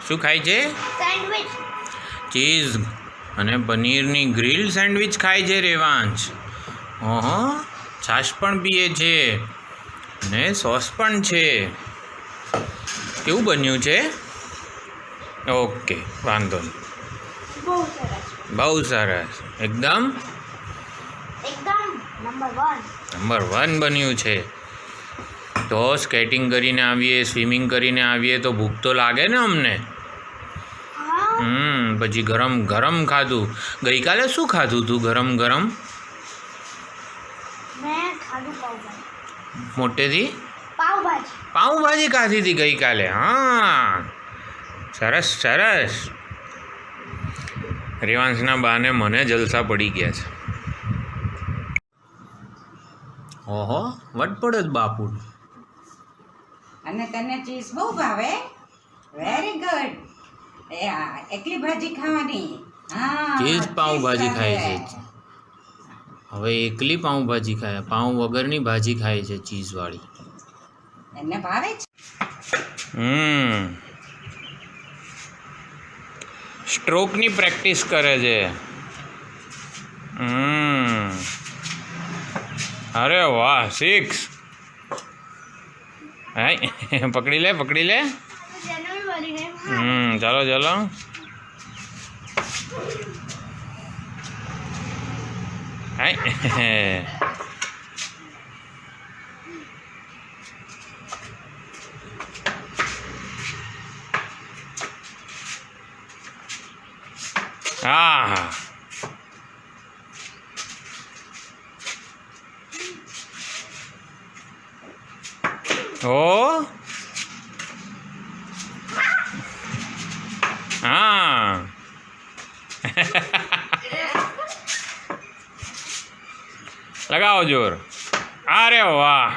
શું ખાય છે? સેન્ડવિચ. ચીઝ અને પનીરની ગ્રીલ સેન્ડવિચ ખાય છે રેવાંશ. ઓહો, છાશ પણ પીએ છે ને સોસ પણ છે. કેવું બન્યું છે? ઓકે, વાંધો નહીં. બહુ સરસ. બહુ સરસ. એકદમ નંબર 1 બન્યું છે. તો સ્કેટિંગ કરીને આવીએ, સ્વિમિંગ કરીને આવીએ તો ભૂખ તો લાગે ને અમને. પછી ગરમ ગરમ ખાધું. ગઈકાલે શું ખાધું તું ગરમ ગરમ? મેં ખાધું પાવભાજી. મોટેથી પાવભાજી. પાઉંભાજી ખાધી હતી ગઈકાલે. હા, સરસ સરસ. રેવાંશના બાને મને જલસા પડી ગયા છે. ઓહો, વટપડ જ બાપુ. અને તને ચીઝ બહુ ભાવે? Very good. એકલી ભાજી ખાવાની. હા, ચીઝ પાઉંભાજી ખાય છે. હવે એકલી પાઉંભાજી ખાય, પાઉં વગરની ભાજી ખાય છે ચીઝવાળી. એને ભાવે છે. સ્ટ્રોકની પ્રેક્ટિસ કરે છે. અરે વાહ, 6. હાય, પકડી લે પકડી લે. ચાલો ચાલો. હાય. હા. ઓ હા. લગાવો જોર. અરે વાહ,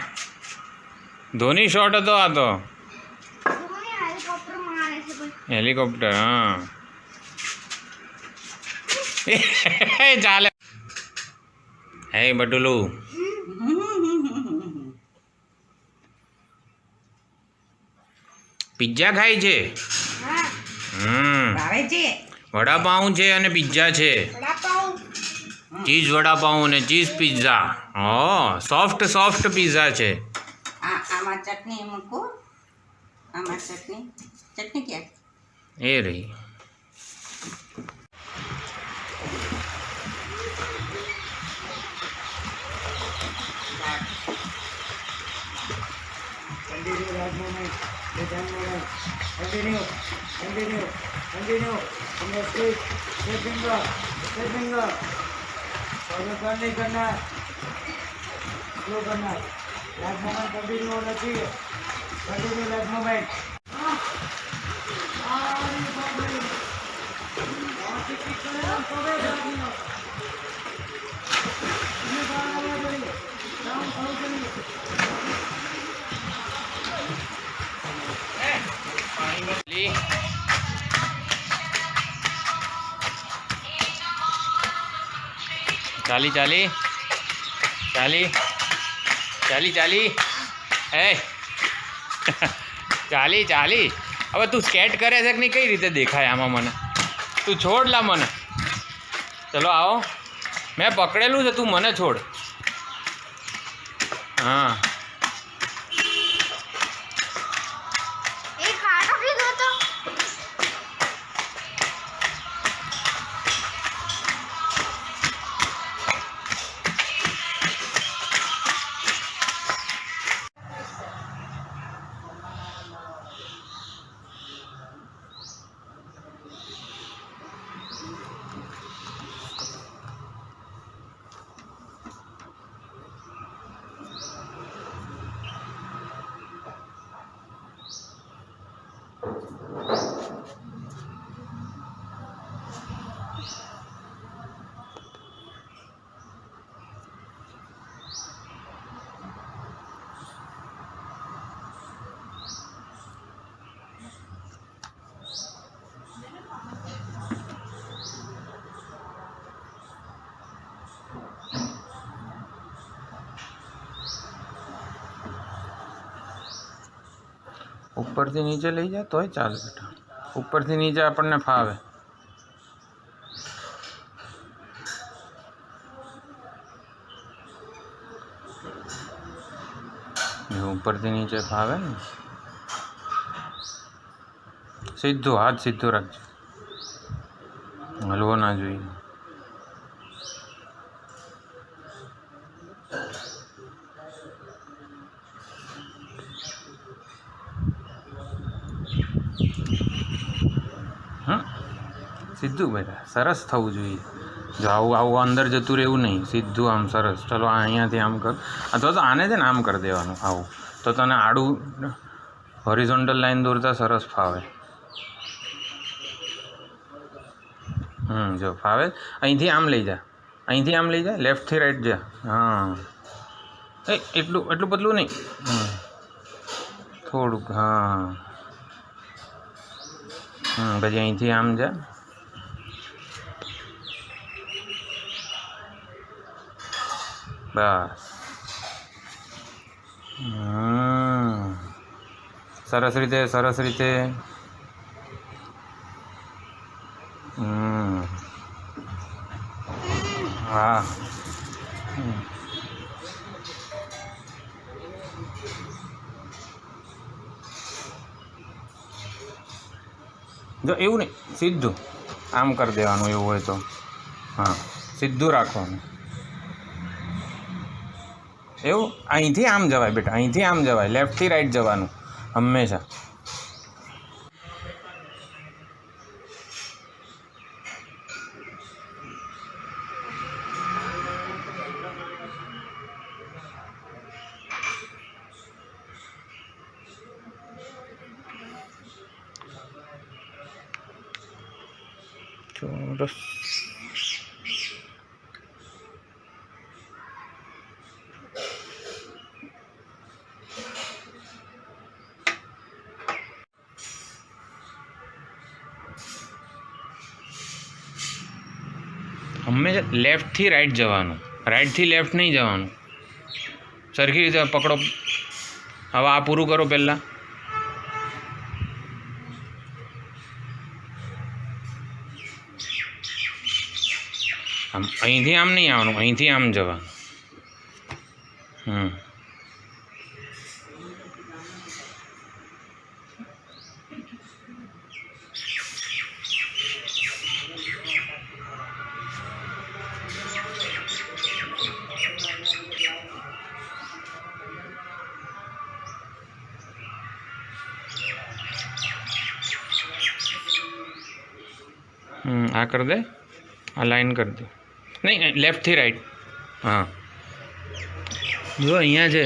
ધોની શોટ હતો આ તો. હેલિકોપ્ટર. હા, ચાલે. હે બટુલું, પિઝા ખાય છે. ભાવે છે. વડાપાઉં છે અને પિઝા છે. ચીઝ વડાપાઉં અને cheese pizza. Soft soft pizza છે. આમાં ચટણી મૂકું. આમાં ચટણી ક્યાં? એ રહી. Continue. In the street. Step finger. नहीं करना. Slow करना. Last moment continue होना चाहिए. Continue last moment. ચાલી. હે ચાલી. હવે તું સ્કેટ કરે છે કે નહીં? કઈ રીતે દેખાય આમાં મને? તું છોડ લા મને. ચલો આવો, મેં પકડેલું છે, તું મને છોડ. હા, ઉપરથી નીચે લઈ જા તોય ચાલે બેટા. ઉપરથી નીચે આપણને ફાવે. ઉપરથી નીચે ફાવે ને. સીધું હાથ સીધો રાખજો, હલવો ના જોઈએ. સીધું બેટા, સરસ થવું જોઈએ. જો આવું આવું અંદર જતું રહેવું નહીં, સીધું આમ સરસ. ચલો અહીંયાથી આમ કર, અથવા તો આને છે ને આમ કરી દેવાનું આવું, તો તને આડું હોરિઝોન્ટલ લાઈન દોરતા સરસ ફાવે. જો ફાવે. અહીંથી આમ લઈ જા, અહીંથી આમ લઈ જા, લેફ્ટથી રાઈટ જા. હા એટલું એટલું પતલું નહીં, થોડુંક. હા પછી અહીંથી આમ જા. બસ. સરસ રીતે, સરસ રીતે. હા જો એવું નહીં, સીધું આમ કરી દેવાનું એવું હોય તો. હા સીધું રાખવાનું એવું. અહીંથી આમ જવાય બેટા, અહીંથી આમ જવાય, લેફ્ટથી રાઈટ જવાનું હંમેશા. ચોરસ. હંમેશા લેફ્ટથી રાઈટ જવાનું, રાઈટથી લેફ્ટ નહીં જવાનું. સરખી રીતે પકડો. હવે આ પૂરું કરો પહેલાં. આમ અહીંથી આમ નહીં આવવાનું, અહીંથી આમ જવાનું. આ કરી દે, આ લાઈન કરી દે. નહીં, લેફ્ટથી રાઈટ. હા જો અહીંયા છે.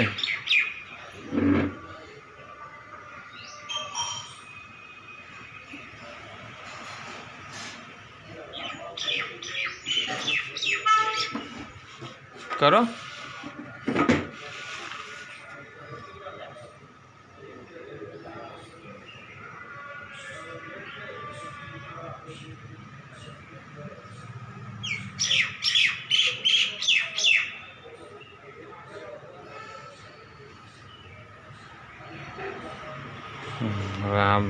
કરો. હવે આમ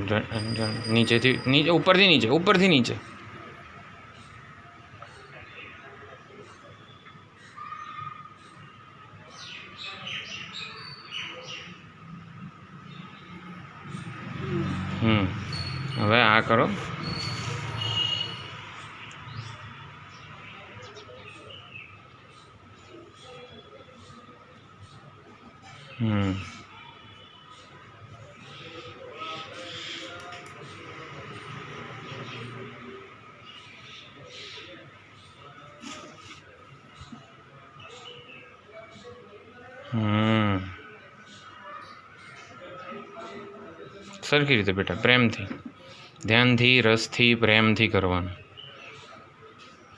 નીચેથી નીચે, ઉપરથી નીચે, ઉપરથી નીચે. હવે આ કરો. સરખી રીતે બેટા, પ્રેમથી, ધ્યાનથી, રસથી, પ્રેમથી કરવાનું.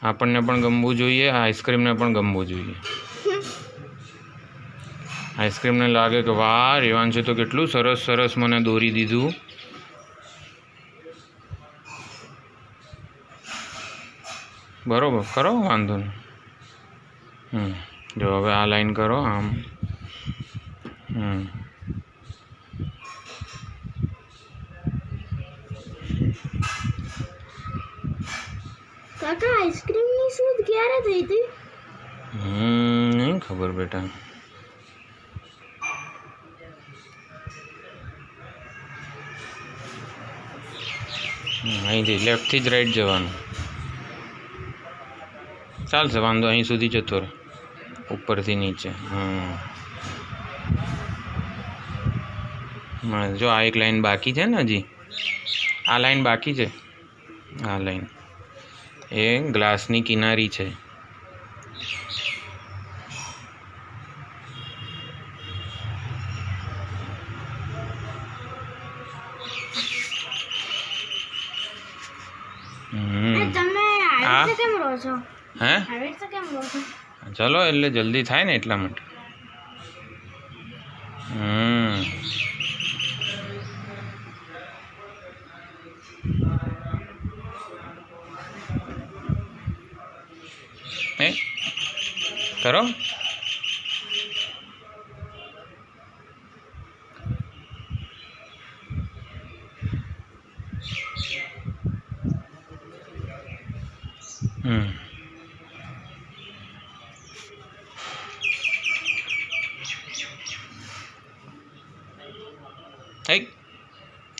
આપણને પણ ગમવું જોઈએ, આ આઈસ્ક્રીમને પણ ગમવું જોઈએ. આઈસ્ક્રીમને લાગે કે વાહ, રેવાંશે તો કેટલું સરસ સરસ મને દોરી દીધું. બરોબર, કરો, વાંધો નહીં. જો હવે આ લાઈન કરો આમ. કાકા આઈસ્ક્રીમની શોધ ક્યારે થઈ હતી? નહીં ખબર બેટા. અહીંથી લેફ્ટથી જ રાઈટ જવાનું. ચાલશે, વાંધો અહીં સુધી જતો રહે, ઉપરથી નીચે. જો આ એક લાઈન બાકી છે ને, હજી આ લાઈન બાકી છે. આ લાઈન એ ગ્લાસની કિનારી છે. તમે હા? આવી રીતે કેમ રહો છો? હે આવી રીતે કેમ રહો છો? ચલો, એટલે જલ્દી થાય ને એટલા માટે. એ કરો.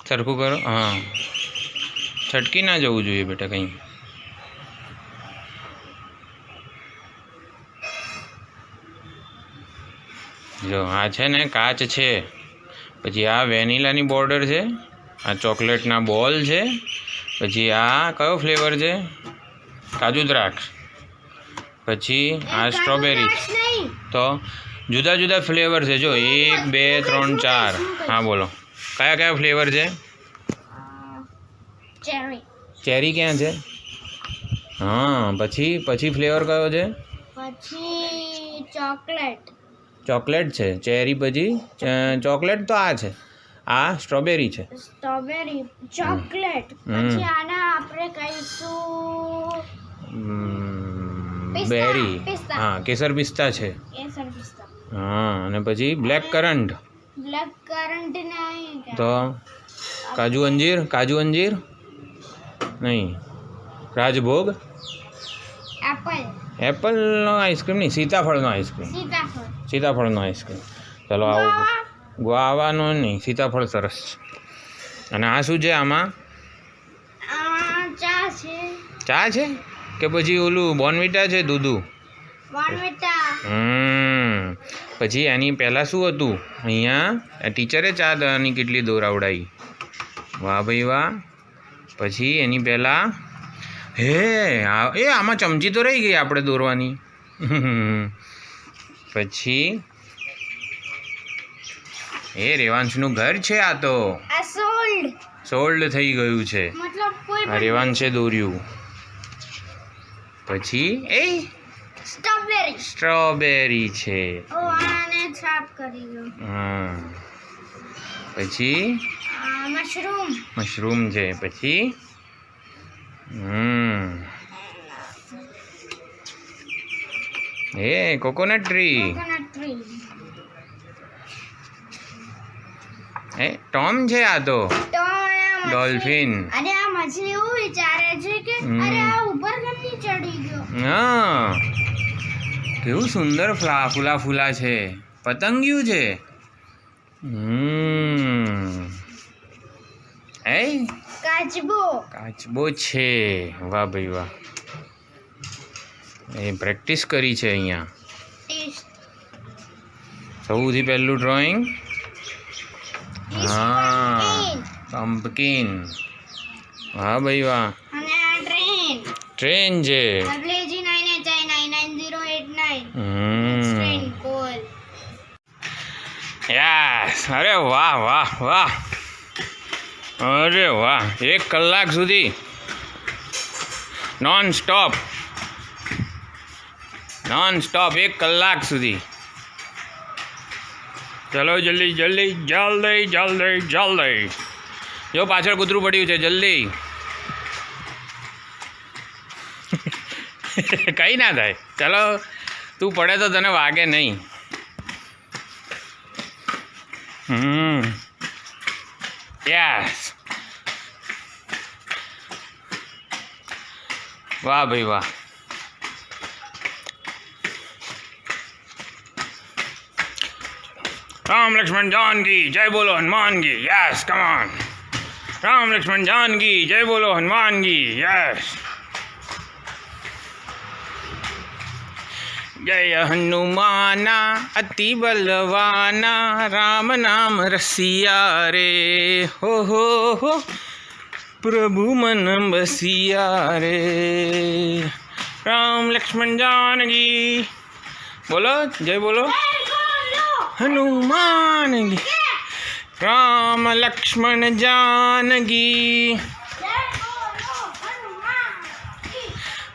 સરખું કરો. હા, છટકી ના જવું જોઈએ બેટા કંઈ. જો આ છે ને કાચ છે, પછી આ વેનીલાની બોર્ડર છે, આ ચોકલેટના બોલ છે, પછી આ કયો ફ્લેવર છે? કાજુ દ્રાક્ષ. પછી આ સ્ટ્રોબેરી. તો જુદા જુદા ફ્લેવર છે. જો 1 2 3 4. હા બોલો, કયા કયા ફ્લેવર છે? ચેરી. ચેરી ક્યાં છે? હા, પછી ફ્લેવર કયો છે? પછી ચોકલેટ. ચોકલેટ છે. ચેરી પછી ચોકલેટ તો આ છે. આ સ્ટ્રોબેરી છે. Strawberry, chocolate. પછી આના આપણે કહીશું બેરી. પિસ્તા. હા, કેસર પિસ્તા છે. કેસર પિસ્તા. હા, અને પછી બ્લેક કરંટ. બ્લેક કરંટ નહીં. તો કાજુ અંજીર. કાજુ અંજીર નહીં. રાજભોગ. એપલ. એપલનો આઈસ્ક્રીમ નહીં, સીતાફળનો આઈસ્ક્રીમ. સીતાફળ. સીતાફળનો આઈસ્ક્રીમ. ચલો આવો. ગુઆવાનો નહીં, સીતાફળ સરસ છે. અને આ શું છે આમાં? ચા છે. ચા છે કે પછી ઓલું બોર્નવિટા છે? દૂધું. બોર્નવિટા. પછી એની પહેલાં શું હતું? અહીંયા ટીચરે ચાની કેટલી દોરાવડાવી. વાહ ભાઈ વાહ. પછી એની પહેલાં આમાં ચમચી તો રહી ગઈ આપણે દોરવાની. પછી રેવાંશનું ઘર છે. આ તો આ સોલ્ડ થઈ ગયું છે. મતલબ કોઈ આ રેવાંશે દોર્યું. પછી સ્ટ્રોબેરી છે. આને સાફ કરી દો. હા, પછી મશરૂમ છે. પછી કોકોનટ ટ્રી. ટોમ છે. આ તો ડોલ્ફિન. અરે આ મછલી એવું વિચારે છે કે અરે આ ઉપર કેમ ચડી ગયો. હા, કેવું સુંદર ફૂલા છે. પતંગિયું છે. કાચબો છે. વાહ ભાઈ વાહ. એ પ્રેક્ટિસ કરી છે અહીંયા. સૌથી પહેલું ડ્રોઈંગ. હા, પમ્પકિન. વાહ ભાઈ વાહ. અને આ ટ્રેન છે. યસ. અરે વાહ વાહ વાહ. અરે વાહ. 1 કલાક સુધી નોન સ્ટોપ 1 કલાક સુધી. ચલો જલ્દી. જો પાછળ કૂતરું પડ્યું છે, જલ્દી. કંઈ ના થાય. ચલો, તું પડે તો તને વાગે નહીં. યસ. વાહ ભાઈ વાહ. राम लक्ष्मण जानकी जय बोलो हनुमान की. Yes come on. Ram Lakshman Janaki जय बोलो हनुमान की. यस. जय हनुमाना अति बलवाना राम नाम रसिया रे हो प्रभु मन बसिया रे. राम लक्ष्मण जानकी बोलो जय बोलो हनुमान की. राम लक्ष्मण जानकी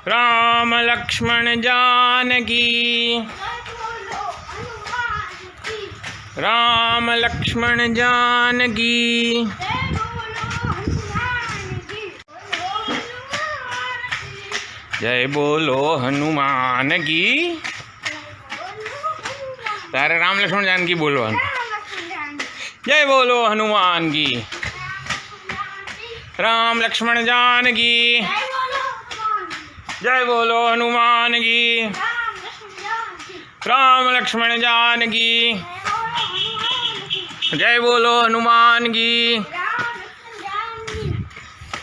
राम लक्ष्मण जानकी राम लक्ष्मण जानकी. जय बोलो हनुमान की. तारे राम लक्ष्मण जानकी बोलવાનું. जय बोलो हनुमान की. राम लक्ष्मण जानकी जय बोलो हनुमान की. राम लक्ष्मण जानकी जय बोलो हनुमान की.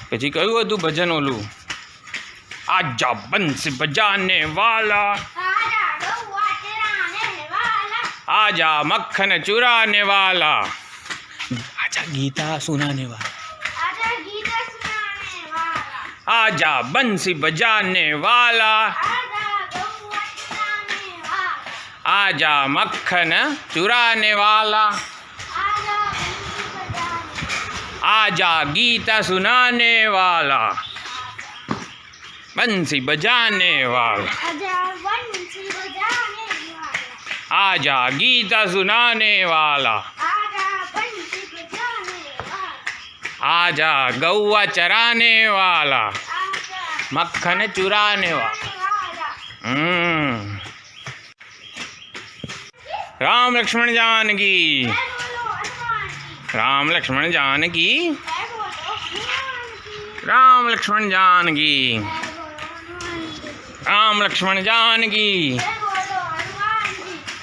પછી કયું હતું ભજન ઓલું? आजा बंसी बजाने वाला आजा मक्खन चुराने वाला आजा गीता सुनाने वाला आजा बंसी बजाने वाला आजा मक्खन चुराने वाला आजा गीता सुनाने वाला बंसी बजाने वाला आजा गीता सुनाने वाला आजा गौवा चराने वाला मक्खन चुराने वाला. राम लक्ष्मण जानकी राम लक्ष्मण जानकी राम लक्ष्मण जानकी राम लक्ष्मण जानकी.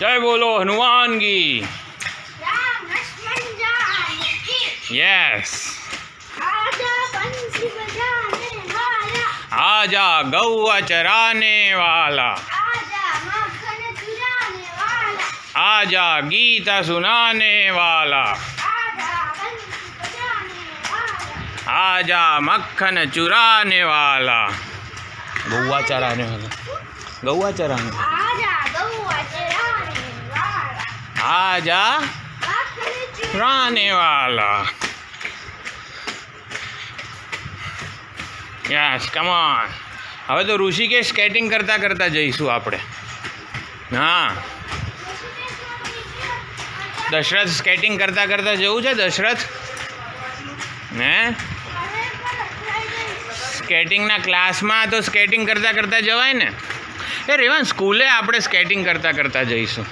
जय बोलो हनुमान की. यस. आजा गौवा चराने वाला आजा गीता सुनाने वाला आजा मक्खन चुराने वाला गौवा चराने वाला गौवा चराने आजा चुराने वाला. Yes come on. હવે તો ઋષિકેશ સ્કેટિંગ કરતાં કરતાં જઈશું આપણે. હા દશરથ સ્કેટિંગ કરતાં કરતાં જવું છે. દશરથ ને સ્કેટિંગના ક્લાસમાં તો સ્કેટિંગ કરતાં કરતાં જવાય ને. એ રેવાન સ્કૂલે આપણે સ્કેટિંગ કરતાં કરતાં જઈશું.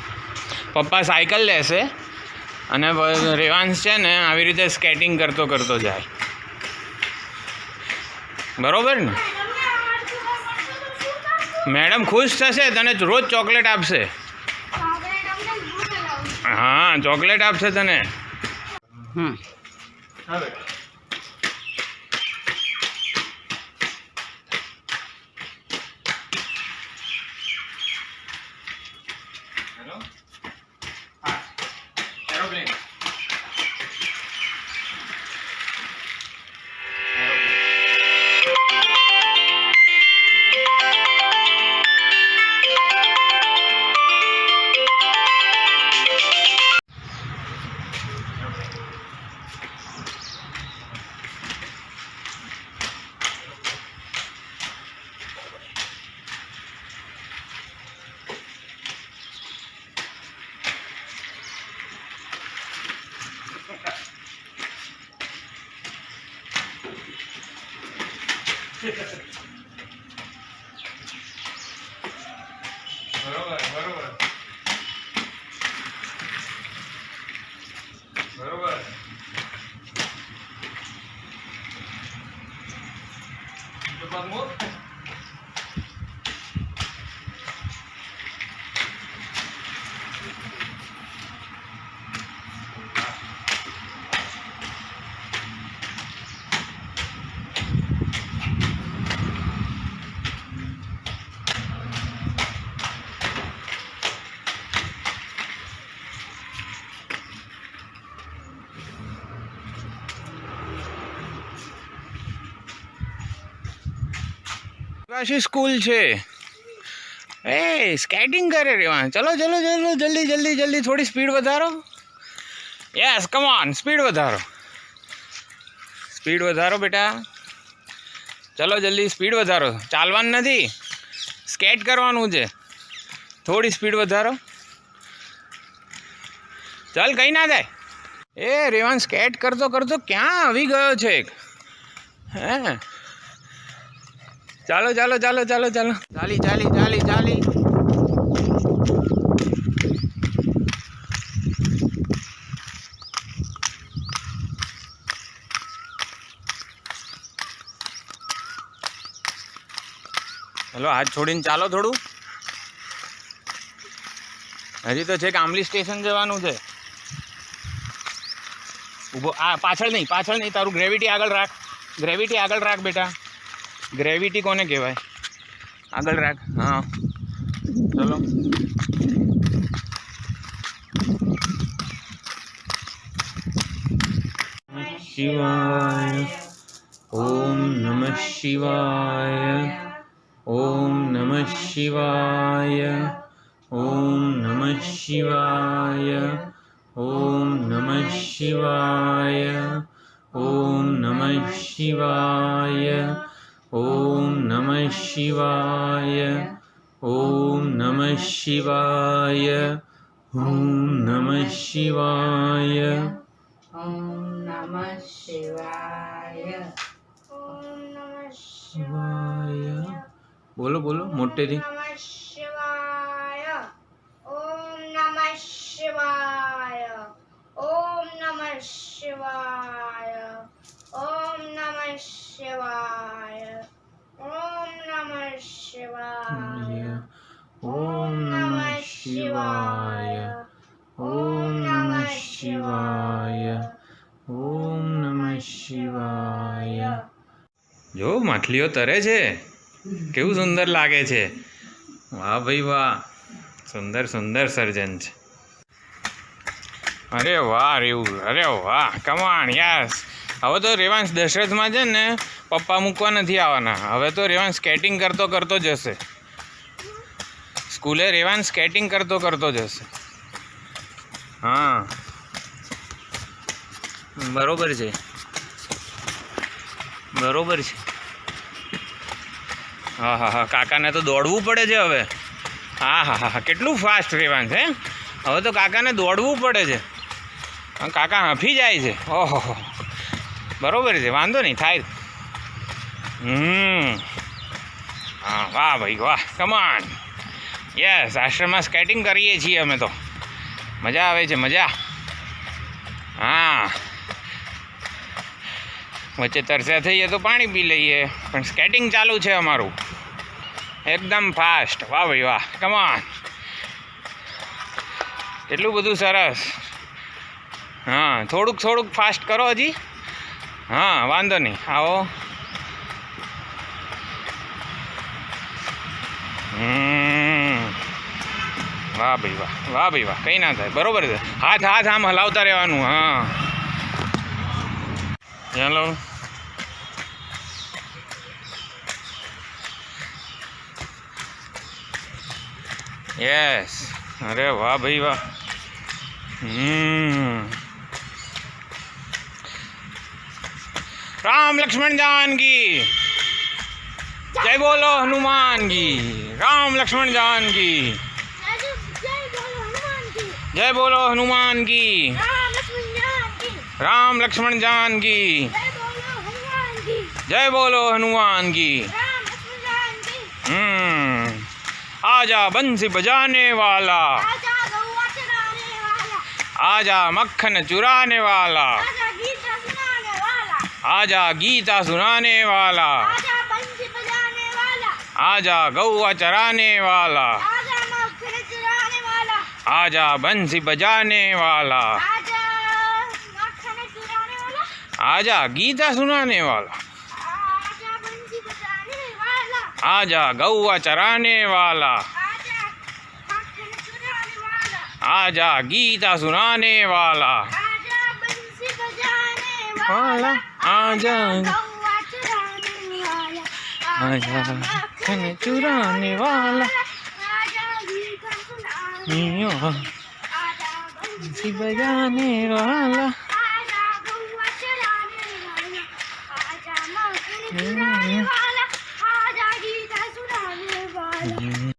પપ્પા સાયકલ લેશે અને રેવાંશ છે ને આવી રીતે સ્કેટિંગ કરતો કરતો જાય. બરોબર ને? મેડમ ખુશ થશે, તને રોજ ચોકલેટ આપશે. હા ચોકલેટ આપશે તને. બરોબર બરોબર બરોબર. તો પગ મૂક. પાછી સ્કૂલ છે. એ સ્કેટિંગ કરે રેવાન. ચલો ચલો ચલો જલ્દી જલ્દી જલ્દી થોડી સ્પીડ વધારો. યસ કમ ઓન સ્પીડ વધારો. સ્પીડ વધારો બેટા. ચલો જલ્દી સ્પીડ વધારો. ચાલવાનું નથી, સ્કેટ કરવાનું છે. થોડી સ્પીડ વધારો. ચાલ કંઈ ના થાય. એ રેવાન સ્કેટ કરતો કરતો ક્યાં આવી ગયો છે? હે ચાલો ચાલો ચાલો ચાલો ચાલો ચાલી ચાલી ચાલી ચાલી. ચલો હાથ છોડીને ચાલો થોડું. હજી તો છે કે આંબલી સ્ટેશન જવાનું છે. ઊભો આ પાછળ નહીં તારું ગ્રેવિટી આગળ રાખ. ગ્રેવિટી આગળ રાખ બેટા. ગ્રેવિટી કોને કહેવાય? આગળ રાખ. હા ચલો. શિવાય. ઓમ નમઃ શિવાય. ઓમ નમઃ શિવાય. ઓમ નમઃ શિવાય. ઓમ નમઃ શિવાય. ઓમ નમઃ શિવાય. ઓમ નમઃ શિવાય. ઓમ નમઃ શિવાય. ઓમ નમઃ શિવાય. ઓમ નમઃ શિવાય. ઓમ નમઃ શિવાય. બોલો બોલો મોટેથી. નમઃ શિવાય. ઓમ નમઃ શિવાય. ઓમ નમઃ શિવાય. ઓમ નમઃ શિવાય. ઓમ નમઃ શિવાય. ઓમ નમઃ શિવાય. ઓમ નમઃ શિવાય. ઓમ નમઃ શિવાય. જો માછલીઓ તરે છે, કેવું સુંદર લાગે છે. વાહ ભાઈ વાહ, સુંદર સુંદર સર્જન છે. અરે વાહ રેવું, અરે વાહ કમાણ યસ. હવે તો રેવાંશ દશરથમાં છે ને પપ્પા મૂકવા નથી આવવાના. હવે તો રેવાંશ સ્કેટિંગ કરતો કરતો જશે સ્કૂલે. રેવાંશ સ્કેટિંગ કરતો કરતો જશે. હા બરોબર છે, બરોબર છે. હા હા હા કાકાને તો દોડવું પડે છે હવે. હા હા હા હા કેટલું ફાસ્ટ રેવાંશ હે. હવે તો કાકાને દોડવું પડે છે. કાકા હફી જાય છે. ઓહો બરોબર છે, વાંધો નહીં થાય. હા વાહ ભાઈ વાહ કમાન. યસ આશ્રમમાં સ્કેટિંગ કરીએ છીએ અમે તો. મજા આવે છે મજા. હા વચ્ચે તરસ્યા થઈએ તો પાણી પી લઈએ, પણ સ્કેટિંગ ચાલુ છે અમારું એકદમ ફાસ્ટ. વાહ ભાઈ વાહ કમાન. એટલું બધું સરસ. હા થોડુંક થોડુંક ફાસ્ટ કરો હજી. હા વાંધો નહીં આવો. વાહ ભાઈ વાહ, વાહ ભાઈ વાહ. કંઈ ના થાય, બરોબર છે. હાથ હાથ આમ હલાવતા રહેવાનું. હા ચાલો. યસ અરે વાહ ભાઈ વાહ. રામ લક્ષ્મણ જાનકી જય બોલો હનુમાન કી. રામ લક્ષ્મણ જાનકી જય બોલો હનુમાન કી. રામ લક્ષ્મણ જાનકી જય બોલો હનુમાન કી. आजा बंसी बजाने वाला, आजा मक्खन चुराने वाला, आजा गीता सुनाने वाला, आजा गौआ चराने वाला, आजा बंसी बजाने वाला, आजा गीता सुनाने वाला, आजा गौआ चराने वाला, आजा गीता सुनाने वाला, आजा आजा मक्खन चुराने वाला मियो बंसी बजाने वाला आजा